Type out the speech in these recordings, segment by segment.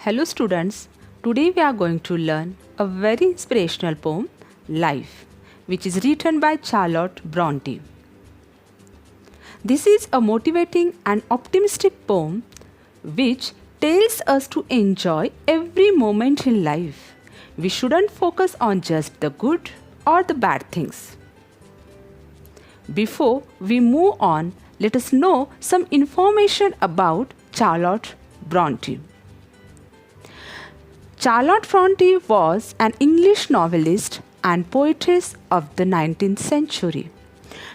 Hello students, today we are going to learn a very inspirational poem, Life, which is written by Charlotte Bronte. This is a motivating and optimistic poem which tells us to enjoy every moment in life. We shouldn't focus on just the good or the bad things. Before we move on, let us know some information about Charlotte Bronte. Charlotte Bronte was an English novelist and poetess of the 19th century.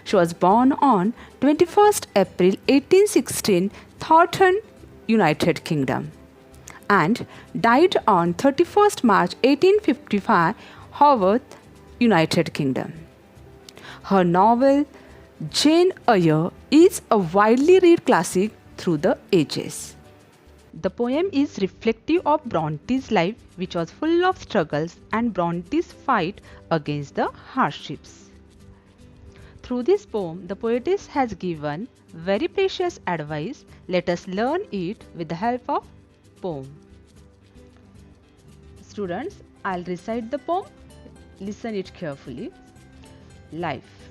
She was born on 21st April 1816, Thornton, United Kingdom, and died on 31st March 1855, Haworth, United Kingdom. Her novel Jane Eyre is a widely read classic through the ages. The poem is reflective of Bronte's life, which was full of struggles, and Bronte's fight against the hardships. Through this poem, the poetess has given very precious advice. Let us learn it with the help of poem. Students, I'll recite the poem. Listen it carefully. Life.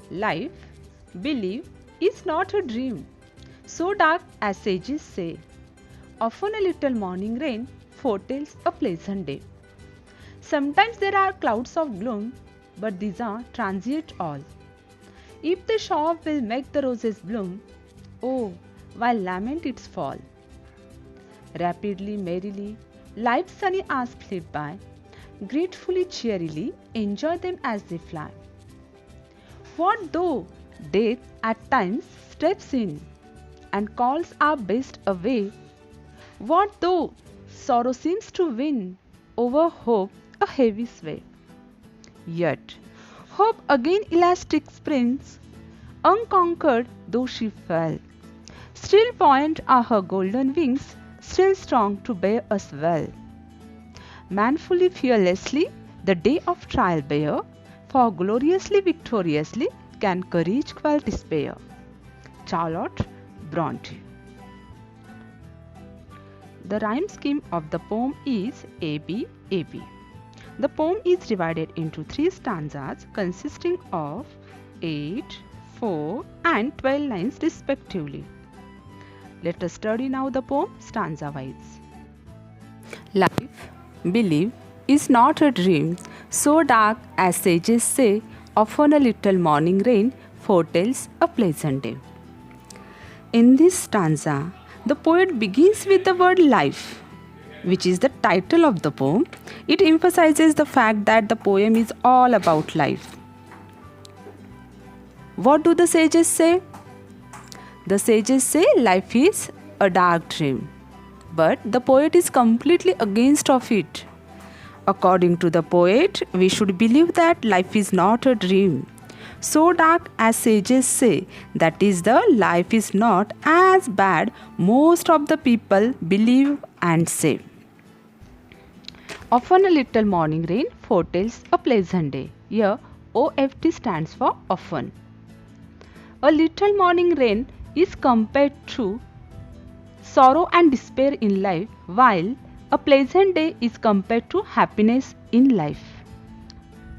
Life, believe, is not a dream, so dark as sages say. Often a little morning rain foretells a pleasant day. Sometimes there are clouds of gloom, but these are transient all. If the shower will make the roses bloom, oh, why lament its fall? Rapidly, merrily, life's sunny hours flit by. Gratefully, cheerily, enjoy them as they fly. What though death at times steps in and calls our best away? What though sorrow seems to win over hope a heavy sway? Yet hope again elastic springs, unconquered though she fell. Still buoyant are her golden wings, still strong to bear us well. Manfully, fearlessly, the day of trial bear, for gloriously, victoriously can courage quell despair. Charlotte Bronte. The rhyme scheme of the poem is AB AB. The poem is divided into 3 stanzas consisting of 8, 4 and 12 lines respectively. Let us study now the poem stanza wise. Life, believe, is not a dream, so dark as sages say, often a little morning rain foretells a pleasant day. In this stanza, the poet begins with the word life, which is the title of the poem. It emphasizes the fact that the poem is all about life. What do the sages say? The sages say life is a dark dream, but the poet is completely against of it. According to the poet, we should believe that life is not a dream. So dark as sages say, that is the life is not as bad most of the people believe and say. Often a little morning rain foretells a pleasant day. Here OFT stands for often. A little morning rain is compared to sorrow and despair in life, while a pleasant day is compared to happiness in life.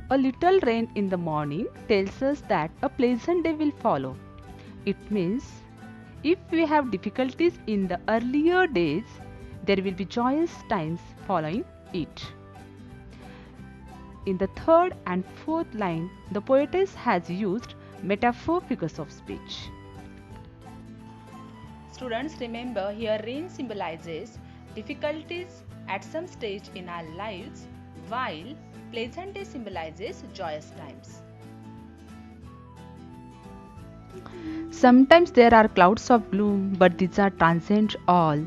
A little rain in the morning tells us that a pleasant day will follow. It means if we have difficulties in the earlier days, there will be joyous times following it. In the third and fourth line, the poetess has used metaphor figures of speech. Students, remember here rain symbolizes difficulties at some stage in our lives, while pleasant day symbolizes joyous times. Sometimes there are clouds of gloom, but these are transient all.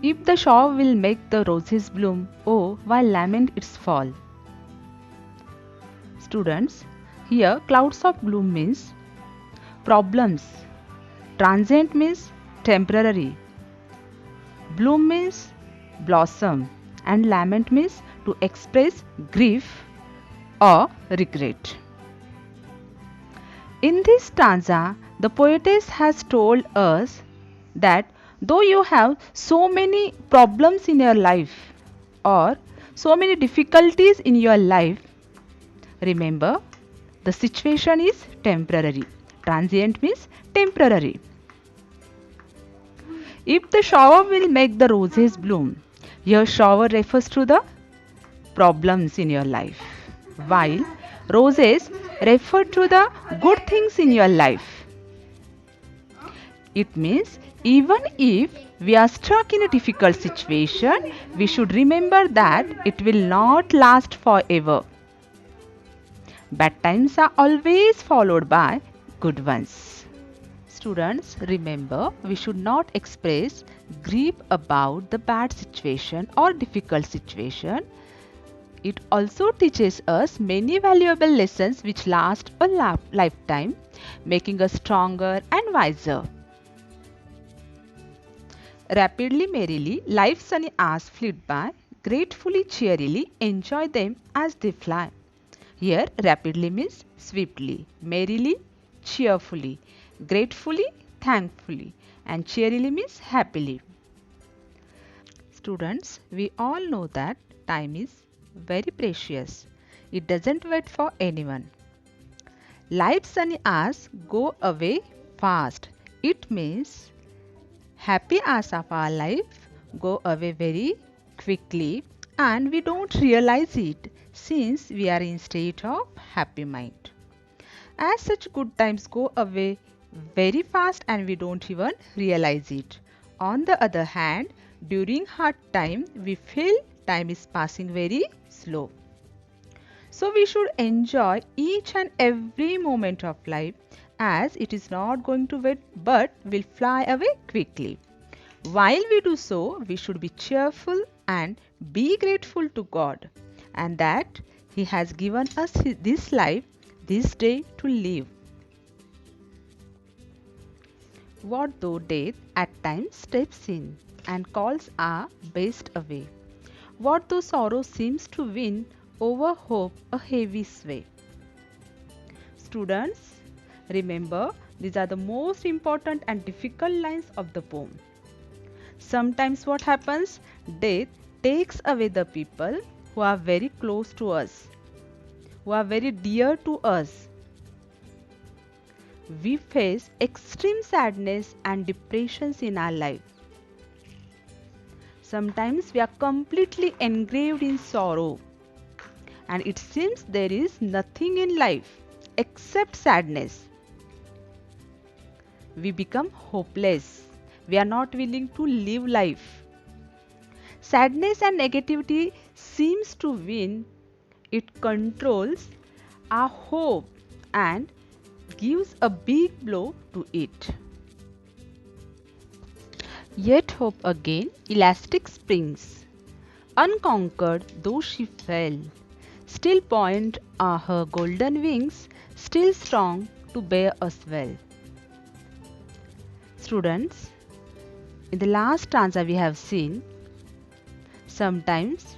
If the shower will make the roses bloom, oh, why lament its fall? Students, here clouds of gloom means problems, transient means temporary, bloom means blossom, and lament means to express grief or regret. In this stanza, the poetess has told us that Though you have so many problems in your life or so many difficulties in your life, remember the situation is temporary. Transient means temporary. If the shower will make the roses bloom, your shower refers to the problems in your life, while roses refer to the good things in your life. It means even if we are stuck in a difficult situation, we should remember that it will not last forever. Bad times are always followed by good ones. Students, remember we should not express grief about the bad situation or difficult situation. It also teaches us many valuable lessons which last a lifetime, making us stronger and wiser. Rapidly, merrily, life's sunny hours flit by. Gratefully, cheerily, enjoy them as they fly. Here, rapidly means swiftly, merrily, cheerfully, gratefully, thankfully, and cheerily means happily. Students, we all know that time is very precious. It doesn't wait for anyone. Life's sunny hours go away fast. It means happy hours of our life go away very quickly and we don't realize it since we are in state of happy mind. As such good times go away very fast and we don't even realize it. On the other hand, during hard time we feel time is passing very slow. So we should enjoy each and every moment of life as it is not going to wait but will fly away quickly. While we do so, we should be cheerful and be grateful to God and that He has given us this life, this day to live. What though death at times steps in and calls our best away? What though sorrow seems to win over hope a heavy sway? Students, remember these are the most important and difficult lines of the poem. Sometimes what happens? Death takes away the people who are very close to us, who are very dear to us. We face extreme sadness and depressions in our life. Sometimes we are completely engraved in sorrow and it seems there is nothing in life except sadness. We become hopeless. We are not willing to live life. Sadness and negativity seems to win. It controls our hope and gives a big blow to it. Yet hope again, elastic springs. Unconquered though she fell, still buoyant are her golden wings, still strong to bear us well. Students, in the last stanza we have seen, sometimes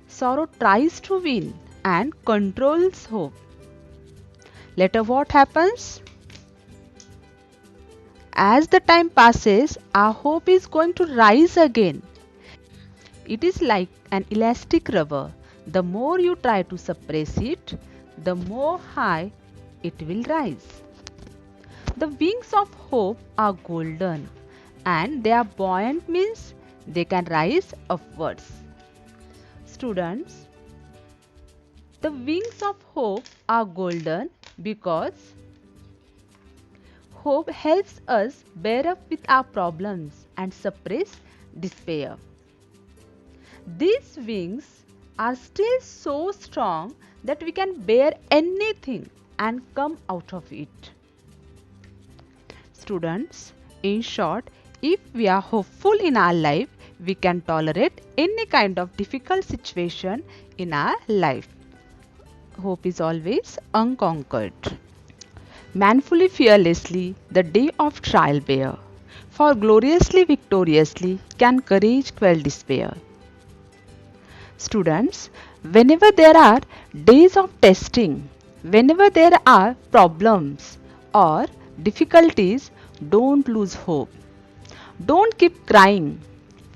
sorrow tries to win and controls hope. Later what happens? As the time passes, our hope is going to rise again. It is like an elastic rubber. The more you try to suppress it, the more high it will rise. The wings of hope are golden and they are buoyant means they can rise upwards. Students, the wings of hope are golden because hope helps us bear up with our problems and suppress despair. These wings are still so strong that we can bear anything and come out of it. Students, in short, if we are hopeful in our life, we can tolerate any kind of difficult situation in our life. Hope is always unconquered. Manfully, fearlessly, the day of trial bear, for gloriously, victoriously can courage quell despair. Students, whenever there are days of testing, whenever there are problems or difficulties, don't lose hope. Don't keep crying.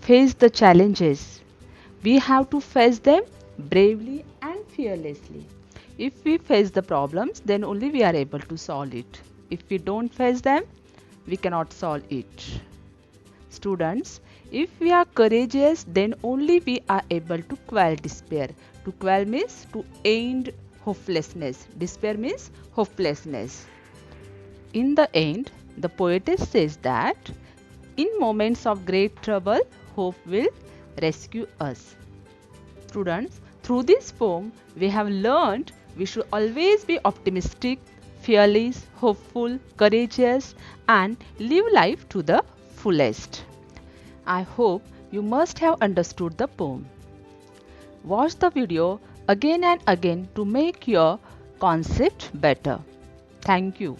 Face the challenges. We have to face them bravely and fearlessly. If we face the problems, then only we are able to solve it. If we don't face them, we cannot solve it. Students, if we are courageous, then only we are able to quell despair. To quell means to end hopelessness. Despair means hopelessness. In the end, the poetess says that in moments of great trouble, hope will rescue us. Students, through this poem, we have learned we should always be optimistic, fearless, hopeful, courageous, and live life to the fullest. I hope you must have understood the poem. Watch the video again and again to make your concept better. Thank you.